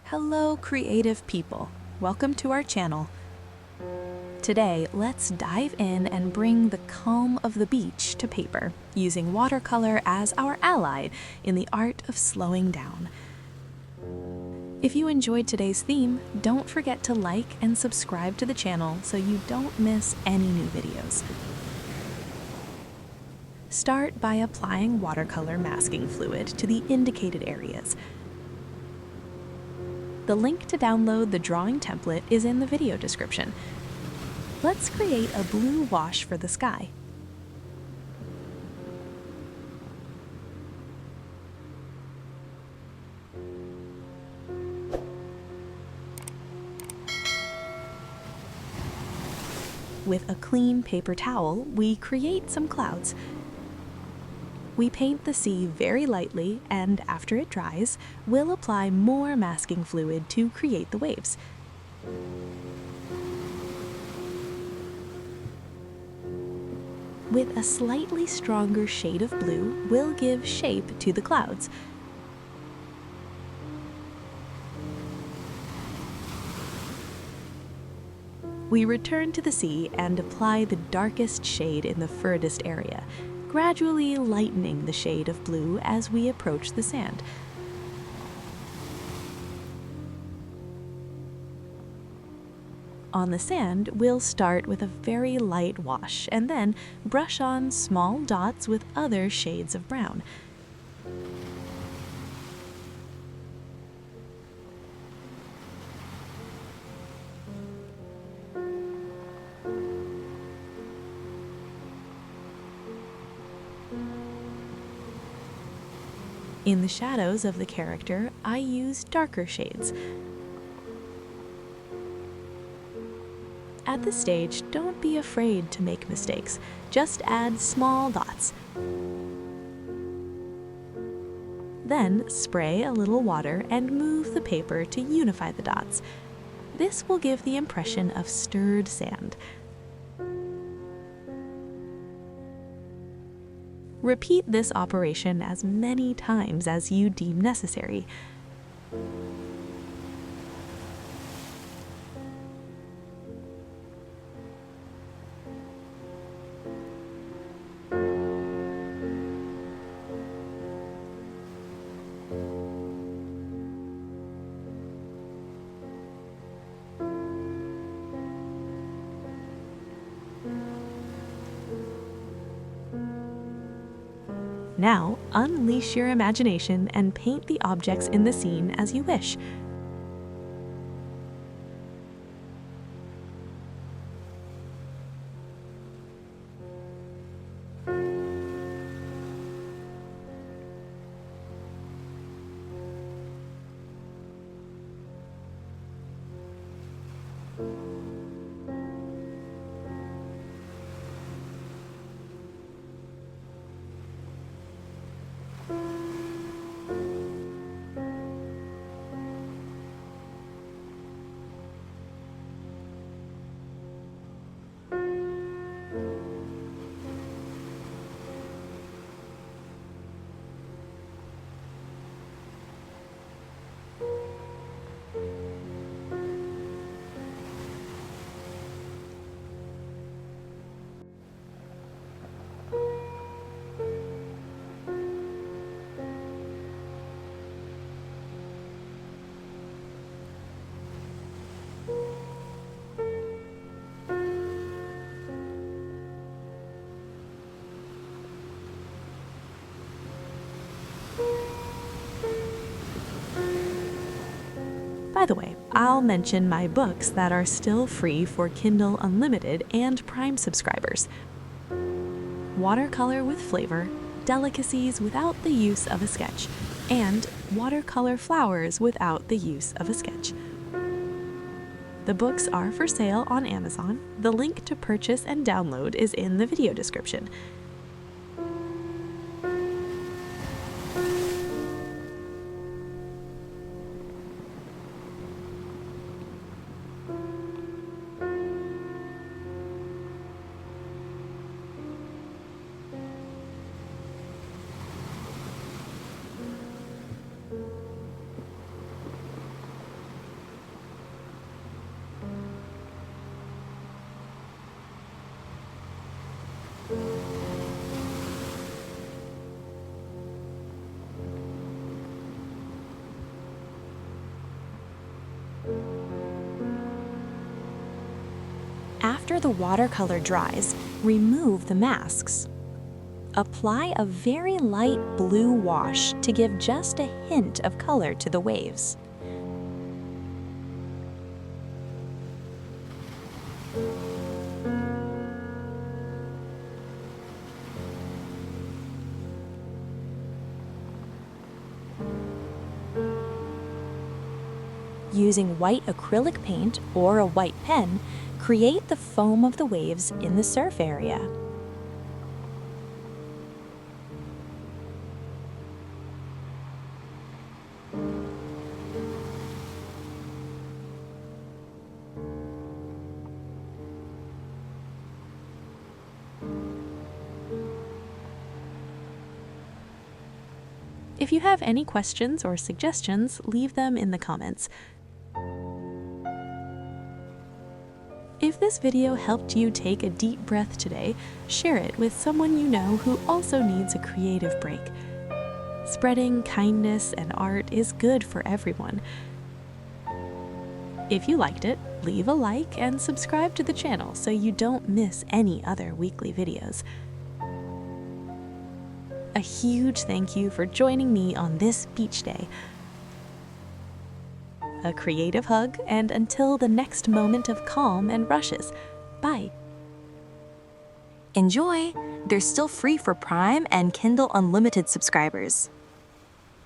Hello, creative people. Welcome to our channel. Today, let's dive in and bring the calm of the beach to paper, using watercolor as our ally in the art of slowing down. If you enjoyed today's theme, don't forget to like and subscribe to the channel so you don't miss any new videos. Start by applying watercolor masking fluid to the indicated areas. The link to download the drawing template is in the video description. Let's create a blue wash for the sky. With a clean paper towel, we create some clouds. We paint the sea very lightly, and after it dries, we'll apply more masking fluid to create the waves. With a slightly stronger shade of blue, we'll give shape to the clouds. We return to the sea and apply the darkest shade in the furthest area, gradually lightening the shade of blue as we approach the sand. On the sand, we'll start with a very light wash and then brush on small dots with other shades of brown. In the shadows of the character, I use darker shades. At this stage, don't be afraid to make mistakes. Just add small dots. Then spray a little water and move the paper to unify the dots. This will give the impression of stirred sand. Repeat this operation as many times as you deem necessary. Now, unleash your imagination and paint the objects in the scene as you wish. By the way, I'll mention my books that are still free for Kindle Unlimited and Prime subscribers. Watercolor with Flavor, Delicacies Without the Use of a Sketch, and Watercolor Flowers Without the Use of a Sketch. The books are for sale on Amazon. The link to purchase and download is in the video description. After the watercolor dries, remove the masks. Apply a very light blue wash to give just a hint of color to the waves. Using white acrylic paint or a white pen, create the foam of the waves in the surf area. If you have any questions or suggestions, leave them in the comments. If this video helped you take a deep breath today, share it with someone you know who also needs a creative break. Spreading kindness and art is good for everyone. If you liked it, leave a like and subscribe to the channel so you don't miss any other weekly videos. A huge thank you for joining me on this beach day. A creative hug, and until the next moment of calm and rushes, bye. Enjoy! They're still free for Prime and Kindle Unlimited subscribers.